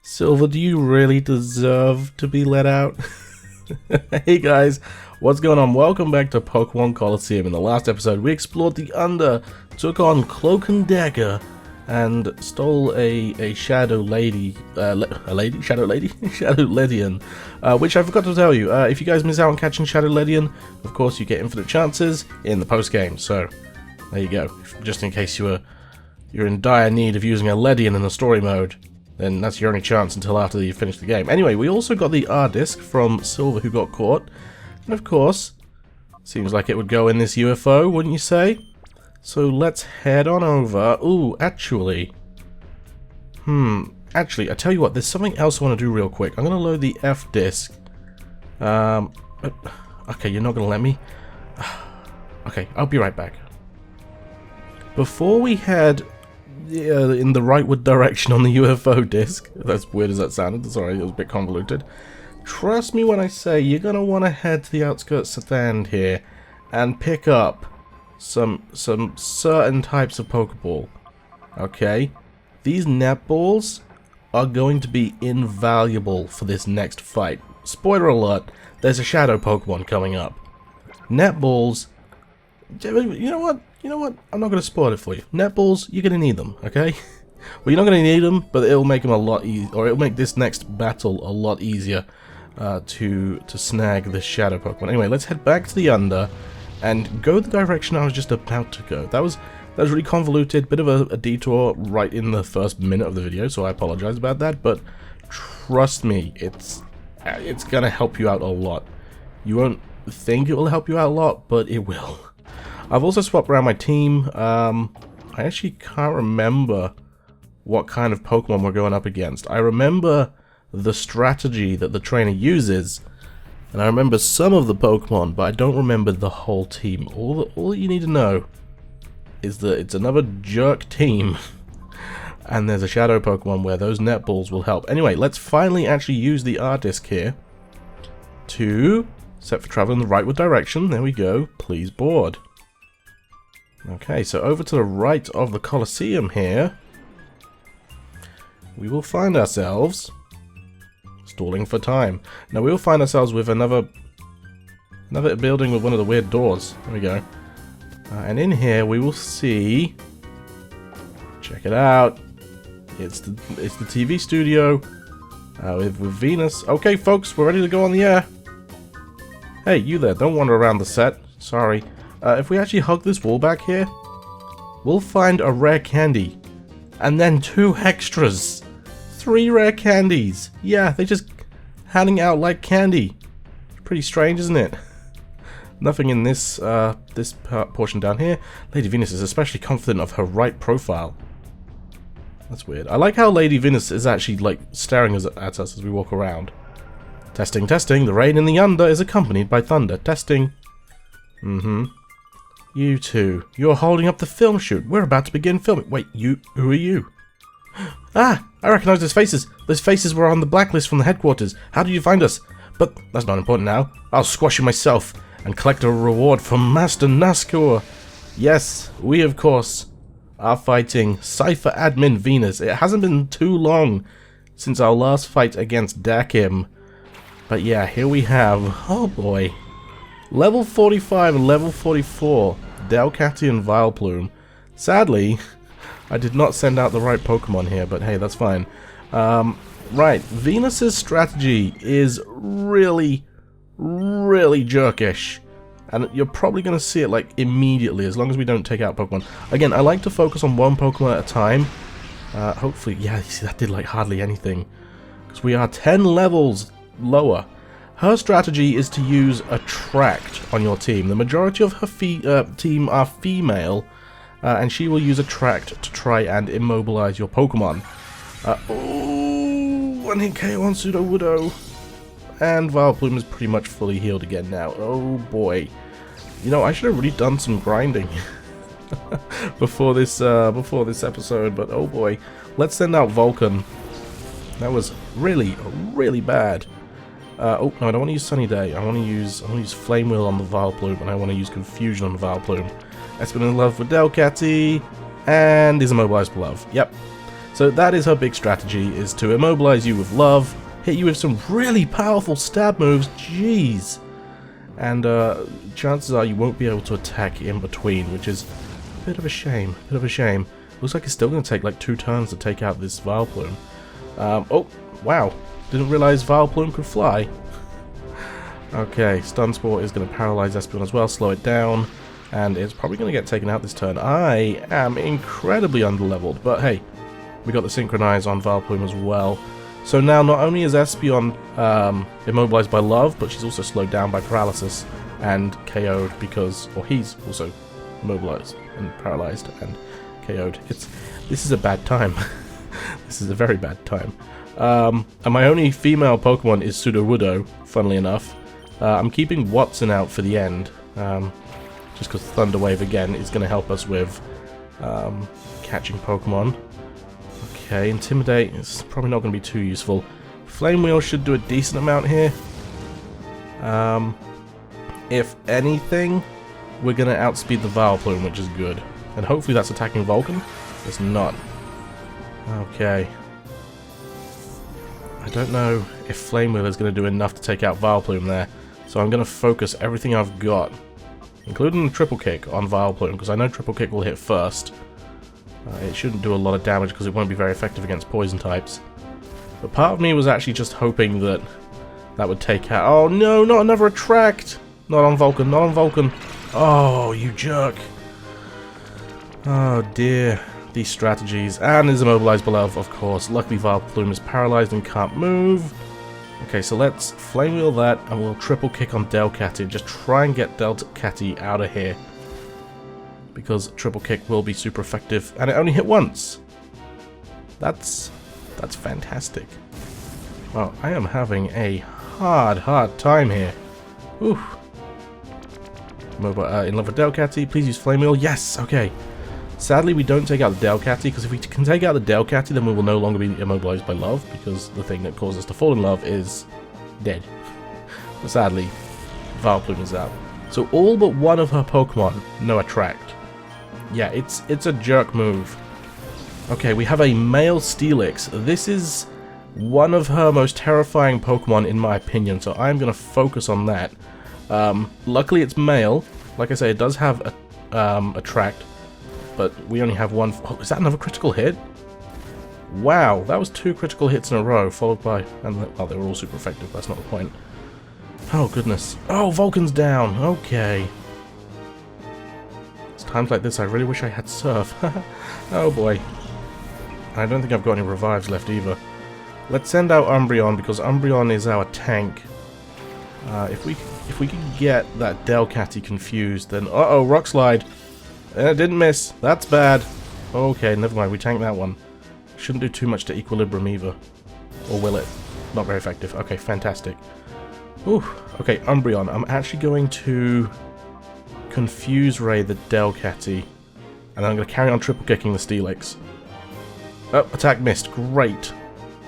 Silver, do you really deserve to be let out? Hey guys, what's going on? Welcome back to Pokémon Colosseum. In the last episode, we explored the Under, took on Cloak and Dagger, and stole a Shadow Lady, Shadow Ledian, which I forgot to tell you. If you guys miss out on catching Shadow Ledian, of course you get infinite chances in the post-game, so there you go. Just in case you're in dire need of using a Ledian in the story mode, then that's your only chance until after you finish the game. Anyway, we also got the R-Disc from Silver who got caught, and of course, seems like it would go in this UFO, wouldn't you say? So let's head on over. Ooh, actually, I tell you what, there's something else I want to do real quick. I'm going to load the F-Disc. Okay, you're not going to let me? Okay, I'll be right back. Before we head in the rightward direction on the UFO disc, that's weird as that sounded, sorry, it was a bit convoluted. Trust me when I say you're going to want to head to the outskirts stand here and pick up some certain types of Pokeball. Okay? These netballs are going to be invaluable for this next fight. Spoiler alert, there's a Shadow Pokemon coming up. Netballs, you know what? I'm not going to spoil it for you. Netballs, you're going to need them, okay? Well, you're not going to need them, but it'll make them a lot easier, or it'll make this next battle a lot easier to snag the Shadow Pokemon. Anyway, let's head back to the Under and go the direction I was just about to go. That was really convoluted, bit of a detour right in the first minute of the video, so I apologize about that, but trust me, it's going to help you out a lot. You won't think it will help you out a lot, but it will. I've also swapped around my team. I actually can't remember what kind of Pokemon we're going up against. I remember the strategy that the trainer uses, and I remember some of the Pokemon, but I don't remember the whole team. All that you need to know is that it's another jerk team, and there's a Shadow Pokemon where those netballs will help. Anyway, let's finally actually use the R-Disc here to set for travel in the rightward direction. There we go. Please board. Okay, so over to the right of the Colosseum here, we will find ourselves stalling for time. Now we will find ourselves with another building with one of the weird doors. There we go. And in here we will see. Check it out. It's the TV studio with Venus. Okay, folks, we're ready to go on the air. Hey, you there! Don't wander around the set. Sorry. If we actually hug this wall back here, we'll find a rare candy. And then 2 extras. 3 rare candies. Yeah, they're just handing out like candy. Pretty strange, isn't it? Nothing in this portion down here. Lady Venus is especially confident of her right profile. That's weird. I like how Lady Venus is actually like staring at us as we walk around. Testing, testing. The rain in the Under is accompanied by thunder. Testing. You two, you're holding up the film shoot. We're about to begin filming. Wait, who are you? Ah, I recognize those faces. Those faces were on the blacklist from the headquarters. How did you find us? But that's not important now. I'll squash you myself and collect a reward from Master Nazgûl. Yes, we of course are fighting Cipher Admin Venus. It hasn't been too long since our last fight against Dakim. But yeah, here we have, oh boy, level 45 and level 44, Delcatty and Vileplume. Sadly, I did not send out the right Pokemon here, but hey, that's fine. Right, Venus's strategy is really jerkish. And you're probably going to see it like immediately, as long as we don't take out Pokemon. Again, I like to focus on one Pokemon at a time. Hopefully, yeah, you see, that did like hardly anything. Because we are 10 levels lower. Her strategy is to use Attract on your team. The majority of her team are female, and she will use Attract to try and immobilize your Pokemon. One hit KO on Sudowoodo, and Vileplume is pretty much fully healed again now. Oh boy, you know, I should have really done some grinding before this episode, but oh boy, let's send out Vulcan. That was really bad. Oh no, I don't want to use Sunny Day. I want to use Flame Wheel on the Vileplume, and I want to use Confusion on the Vileplume. It's been in love with Delcatty, and is immobilized below. Yep. So that is her big strategy, is to immobilize you with love, hit you with some really powerful stab moves, jeez. And chances are you won't be able to attack in between, which is a bit of a shame, Looks like it's still going to take like 2 turns to take out this Vileplume. Oh, wow, didn't realize Vileplume could fly. Okay, Stun Spore is going to paralyze Espeon as well, slow it down, and it's probably going to get taken out this turn. I am incredibly underleveled, but hey, we got the Synchronize on Vileplume as well. So now not only is Espeon immobilized by love, but she's also slowed down by paralysis and KO'd because, or he's also immobilized and paralyzed and KO'd. This is a bad time. This is a very bad time. And my only female Pokemon is Sudowoodo, funnily enough. I'm keeping Watson out for the end, just because Thunder Wave again is going to help us with catching Pokemon. Okay, Intimidate is probably not going to be too useful. Flame Wheel should do a decent amount here. If anything, we're going to outspeed the Vileplume, which is good. And hopefully that's attacking Vulcan. It's not. Okay. I don't know if Flame Wheel is going to do enough to take out Vileplume there. So I'm going to focus everything I've got, including the Triple Kick, on Vileplume, because I know Triple Kick will hit first. It shouldn't do a lot of damage because it won't be very effective against poison types. But part of me was actually just hoping that that would take out... Oh no, not another Attract! Not on Vulcan, not on Vulcan. Oh, you jerk. Oh dear. These strategies. And is immobilized below, of course. Luckily Vileplume is paralyzed and can't move. Okay, so let's Flame Wheel that, and we'll Triple Kick on Delcatty. Just try and get Delcatty out of here, because Triple Kick will be super effective, and it only hit once. That's fantastic. Well, I am having a hard time here. Ooh. In love with Delcatty, please use Flame Wheel. Yes, okay. Sadly, we don't take out the Delcatty, because if we can take out the Delcatty, then we will no longer be immobilized by love, because the thing that caused us to fall in love is dead. But sadly, Vileplume is out. So all but one of her Pokemon no Attract. Yeah, it's a jerk move. Okay, we have a male Steelix. This is one of her most terrifying Pokemon in my opinion, so I'm going to focus on that. Luckily it's male. Like I say, it does have Attract, but we only have one. Oh, is that another critical hit? Wow, that was 2 critical hits in a row, followed by... And, well, they were all super effective, that's not the point. Oh, goodness. Oh, Vulcan's down. Okay. It's times like this I really wish I had Surf. Oh, boy. I don't think I've got any revives left either. Let's send out Umbreon, because Umbreon is our tank. If we can get that Delcatty confused, then... Uh-oh, Rock Slide. It didn't miss. That's bad. Okay, never mind. We tanked that one. Shouldn't do too much to Equilibrium either. Or will it? Not very effective. Okay, fantastic. Ooh. Okay, Umbreon. I'm actually going to Confuse Ray the Delcatty. And I'm going to carry on triple kicking the Steelix. Oh, attack missed. Great.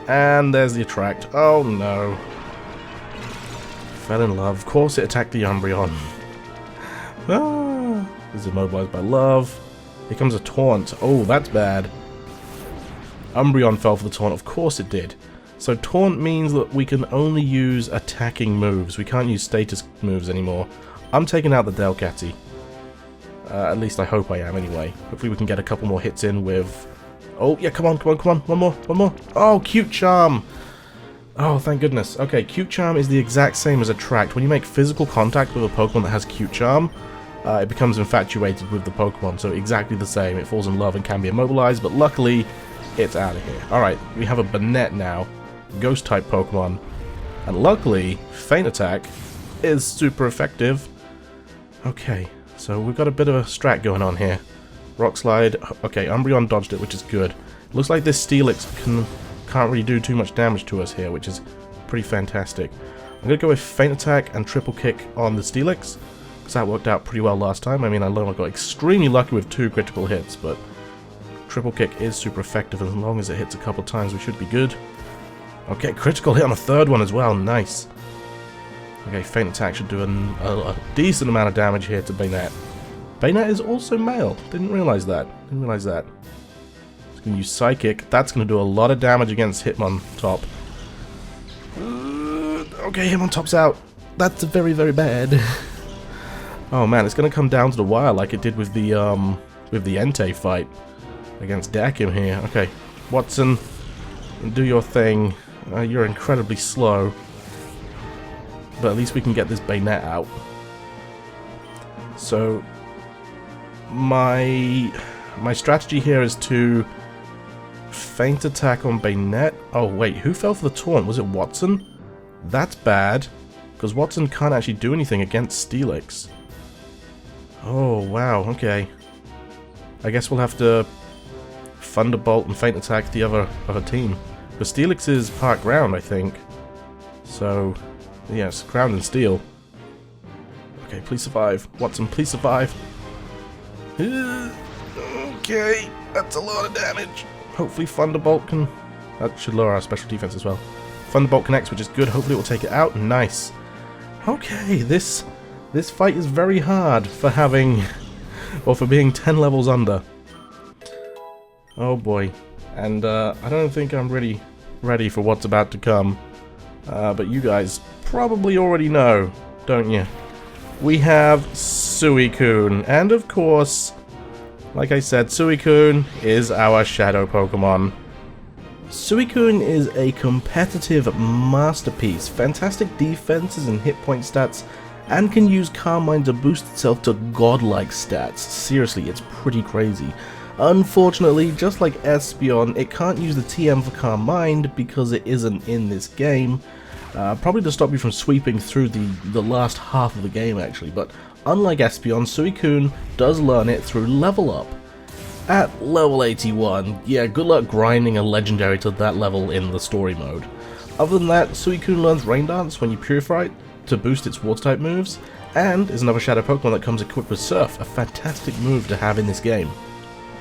And there's the Attract. Oh no. Fell in love. Of course it attacked the Umbreon. Ah. Is immobilized by love. Here comes a Taunt. Oh, that's bad. Umbreon fell for the Taunt. Of course it did. So Taunt means that we can only use attacking moves. We can't use status moves anymore. I'm taking out the Delcatty. At least I hope I am anyway. Hopefully we can get a couple more hits in with... Oh, yeah, come on. One more. Oh, Cute Charm. Oh, thank goodness. Okay, Cute Charm is the exact same as Attract. When you make physical contact with a Pokemon that has Cute Charm, it becomes infatuated with the Pokemon, so exactly the same. It falls in love and can be immobilized, but luckily, it's out of here. Alright, we have a Banette now, Ghost-type Pokemon, and luckily, Feint Attack is super effective. Okay, so we've got a bit of a strat going on here. Rock Slide, okay, Umbreon dodged it, which is good. Looks like this Steelix can't really do too much damage to us here, which is pretty fantastic. I'm going to go with Feint Attack and Triple Kick on the Steelix, because that worked out pretty well last time. I mean, I got extremely lucky with 2 critical hits, but Triple Kick is super effective, and as long as it hits a couple times, we should be good. Okay, critical hit on a 3rd one as well, nice. Okay, Feint Attack should do a decent amount of damage here to Banette. Banette is also male, didn't realise that. Just Gonna use Psychic. That's gonna do a lot of damage against Hitmontop. Okay, Hitmontop's out. That's very, very bad. Oh man, it's gonna come down to the wire like it did with the Entei fight against Dakim here. Okay, Watson, do your thing. You're incredibly slow, but at least we can get this Bayonet out. So my strategy here is to feint attack on Bayonet. Oh wait, who fell for the taunt? Was it Watson? That's bad, because Watson can't actually do anything against Steelix. Oh wow, okay. I guess we'll have to Thunderbolt and feint attack the other team. Because Steelix is part ground, I think. So, yes, ground and steel. Okay, please survive. Watson, please survive. Okay, that's a lot of damage. Hopefully Thunderbolt can... That should lower our special defense as well. Thunderbolt connects, which is good. Hopefully it will take it out. Nice. Okay, this fight is very hard for having... or for being 10 levels under. Oh boy. And I don't think I'm really ready for what's about to come. But you guys probably already know, don't you? We have Suicune. And of course, like I said, Suicune is our shadow Pokemon. Suicune is a competitive masterpiece. Fantastic defenses and hit point stats, and can use Carmine to boost itself to godlike stats. Seriously, it's pretty crazy. Unfortunately, just like Espeon, it can't use the TM for Carmine because it isn't in this game. Probably to stop you from sweeping through the last half of the game actually, but unlike Espeon, Suicune does learn it through level up. At level 81, yeah, good luck grinding a legendary to that level in the story mode. Other than that, Suicune learns Rain Dance when you purify it to boost its water type moves, and is another shadow Pokemon that comes equipped with Surf, a fantastic move to have in this game.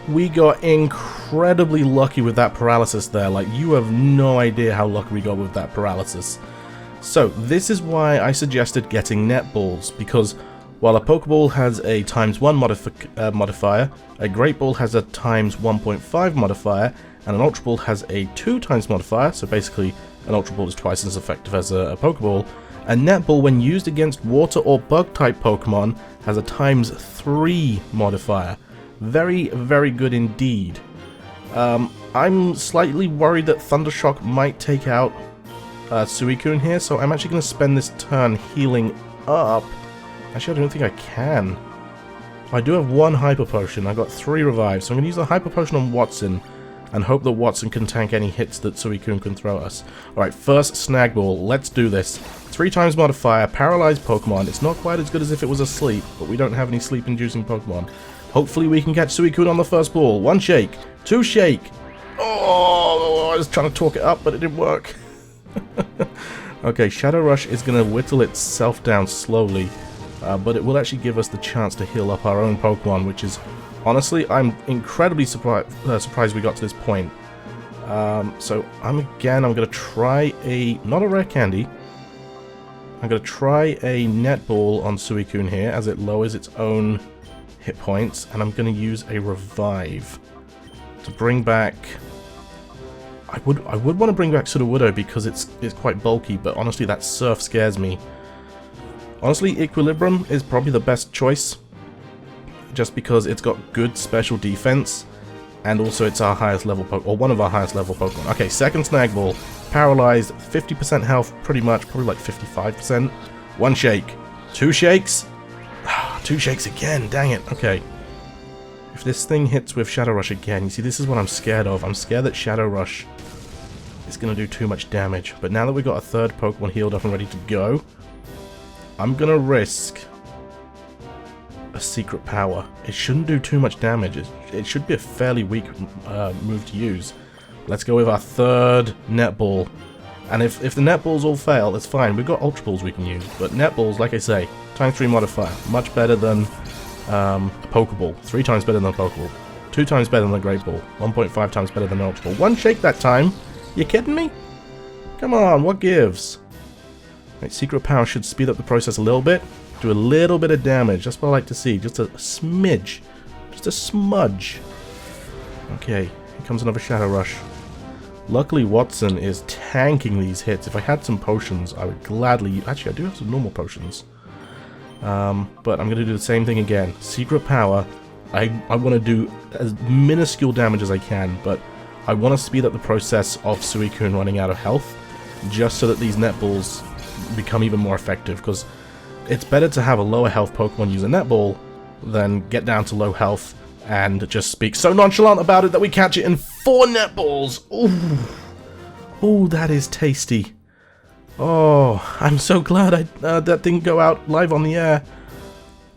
We got incredibly lucky with that paralysis there, like you have no idea how lucky we got with that paralysis. So this is why I suggested getting Netballs, because while a Pokeball has a ×1 modifier, a Great Ball has a ×1.5 modifier, and an Ultra Ball has a 2x modifier, so basically an Ultra Ball is twice as effective as a Pokeball. A Netball, when used against Water or Bug-type Pokemon, has a ×3 modifier. Very, very good indeed. I'm slightly worried that Thundershock might take out Suicune here, so I'm actually going to spend this turn healing up. Actually, I don't think I can. I do have one Hyper Potion. I got 3 revives, so I'm going to use the Hyper Potion on Watson and hope that Watson can tank any hits that Suicune can throw at us. Alright, first Snag Ball. Let's do this. 3x modifier, paralyzed Pokemon. It's not quite as good as if it was asleep, but we don't have any sleep-inducing Pokemon. Hopefully we can catch Suicune on the first ball. 1 shake, 2 shake. Oh, I was trying to talk it up, but it didn't work. Okay, Shadow Rush is going to whittle itself down slowly. But it will actually give us the chance to heal up our own Pokemon, which is, honestly, I'm incredibly surprised we got to this point. So I'm going to try not a rare candy, I'm going to try a Netball on Suicune here as it lowers its own hit points, and I'm going to use a Revive to bring back... I would want to bring back Sudowoodo because it's quite bulky, but honestly that Surf scares me. Honestly, Equilibrium is probably the best choice, just because it's got good special defense, and also it's our highest level Pokemon, or one of our highest level Pokemon. Okay, second Snag Ball, paralyzed, 50% health, pretty much, probably like 55%. 1 shake, 2 shakes, 2 shakes again, dang it, okay. If this thing hits with Shadow Rush again, you see, this is what I'm scared of. I'm scared that Shadow Rush is going to do too much damage, but now that we've got a third Pokemon healed up and ready to go, I'm gonna risk a Secret Power. It shouldn't do too much damage. It should be a fairly weak move to use. Let's go with our third Netball. And if the Netballs all fail, that's fine. We've got Ultra Balls we can use. But Netballs, like I say, ×3 modifier. Much better than a Pokeball. 3 times better than a Pokeball. 2 times better than a Great Ball. 1.5 times better than an Ultra Ball. 1 shake that time. You kidding me? Come on, what gives? Right, Secret Power should speed up the process a little bit, do a little bit of damage, that's what I like to see, just a smidge, just a smudge. Okay, here comes another Shadow Rush. Luckily, Watson is tanking these hits. If I had some potions, I would gladly... Actually, I do have some normal potions. But I'm going to do the same thing again. Secret Power. I want to do as minuscule damage as I can, but I want to speed up the process of Suicune running out of health, just so that these netballs become even more effective, because it's better to have a lower health Pokemon use a netball than get down to low health and just speak so nonchalant about it that we catch it in 4 netballs. Ooh. Ooh, that is tasty. Oh, I'm so glad that didn't go out live on the air.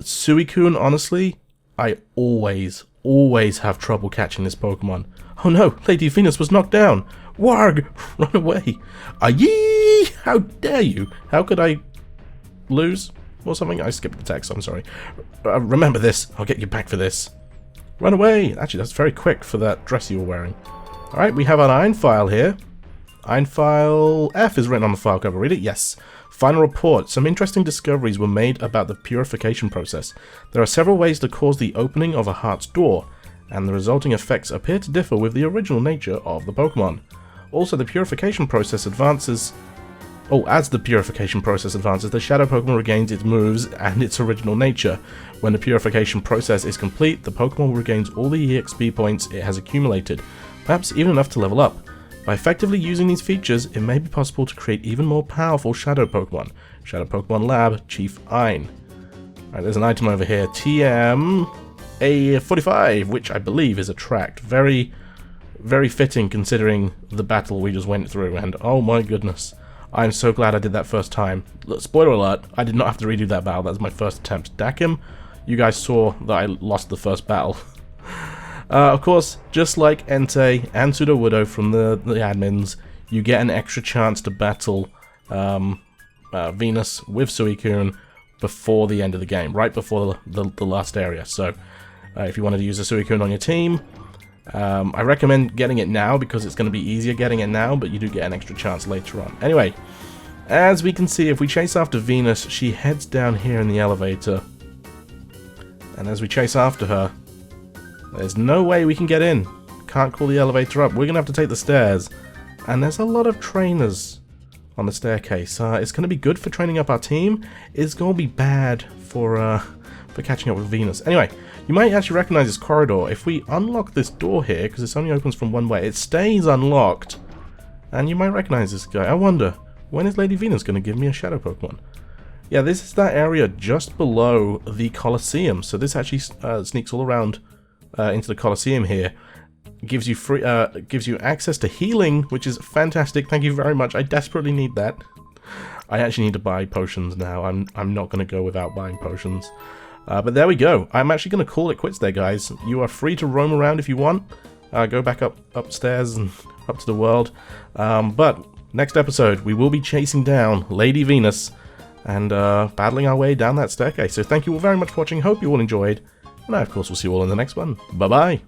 Suicune, honestly, I always have trouble catching this Pokemon. Oh no, Lady Venus was knocked down. Warg, run away. Ayee! How dare you? How could I lose or something? I skipped the text, I'm sorry. Remember this, I'll get you back for this. Run away! Actually, that's very quick for that dress you were wearing. Alright, we have an iron file here. Iron file F is written on the file cover. Read it? Yes. Final report. Some interesting discoveries were made about the purification process. There are several ways to cause the opening of a heart's door, and the resulting effects appear to differ with the original nature of the Pokemon. Also, the purification process advances... as the purification process advances, the Shadow Pokemon regains its moves and its original nature. When the purification process is complete, the Pokemon regains all the EXP points it has accumulated, perhaps even enough to level up. By effectively using these features, it may be possible to create even more powerful Shadow Pokemon. Shadow Pokemon Lab, Chief Ein. Alright, there's an item over here, TM-A45, which I believe is a tract. Very, very fitting considering the battle we just went through, and oh my goodness. I'm so glad I did that first time. Look, spoiler alert, I did not have to redo that battle. That was my first attempt. Dakim, you guys saw that I lost the first battle. Of course, just like Entei and Sudowoodo from the admins, you get an extra chance to battle Venus with Suicune before the end of the game, right before the last area. So, if you wanted to use a Suicune on your team, I recommend getting it now because it's going to be easier getting it now, but you do get an extra chance later on. Anyway, as we can see, if we chase after Venus, she heads down here in the elevator. And as we chase after her, there's no way we can get in. Can't call the elevator up. We're going to have to take the stairs. And there's a lot of trainers on the staircase. It's going to be good for training up our team. It's going to be bad for catching up with Venus. Anyway, you might actually recognize this corridor. If we unlock this door here, because this only opens from one way, it stays unlocked. And you might recognize this guy. I wonder, when is Lady Venus going to give me a Shadow Pokemon? Yeah, this is that area just below the Colosseum. So this actually sneaks all around into the Colosseum here. Gives you gives you access to healing, which is fantastic. Thank you very much. I desperately need that. I actually need to buy potions now. I'm not going to go without buying potions. But there we go. I'm actually going to call it quits there, guys. You are free to roam around if you want. Go back upstairs and up to the world. But next episode, we will be chasing down Lady Venus and battling our way down that staircase. So thank you all very much for watching. Hope you all enjoyed. And I, of course, will see you all in the next one. Bye-bye.